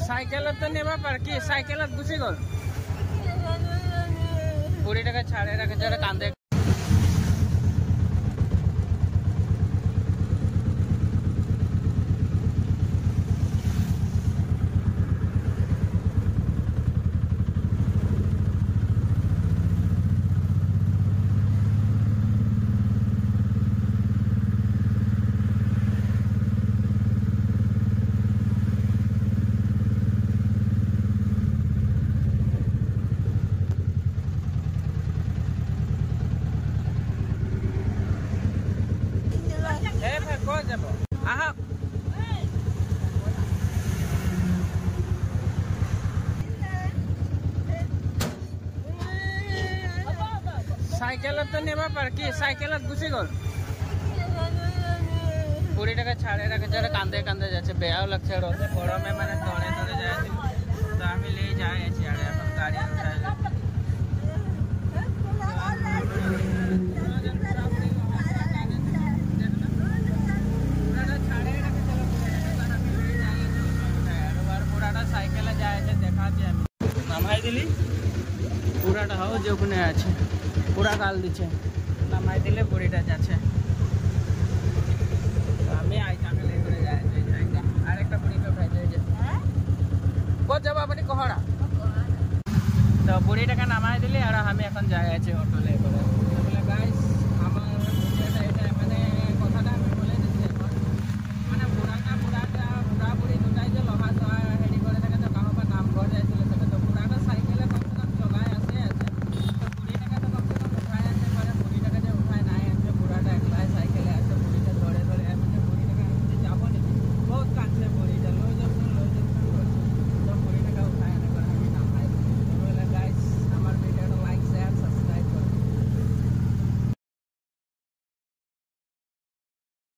সাইকেলত তো নেবা পার কি সাইকেলত গুছি গল বুড়িটাকে ছাড়ে রাখে যারা কান্দে সাইকেলত তো নেবা পার কি সাইকেলত গুছি গল বুড়িটাকে ছাড়ে রাখে যারা কান্দে কান্দে যাচ্ছে বেয়াও লাগছে রোদে গরমে মানে দৌড়ে দৌড়ে যাচ্ছে তো আমি নিয়ে যাই আছি আর এখন গাড়ি উঠাই সাইকেলে যায় দেখাচ্ছি আমি নামাই দিলি পুরাটা হাও যে ওখানে আছে পুরা গাল দিচ্ছে নামাই দিলে বুড়িটা যাচ্ছে আমি আইসাকে লে করে যাই আর একটা বুড়িকে উঠাই দিয়ে কত যাবো আপনি কহড়া তো বুড়িটাকে নামাই দিলি আর আমি এখন যাই আছি অটো লে করে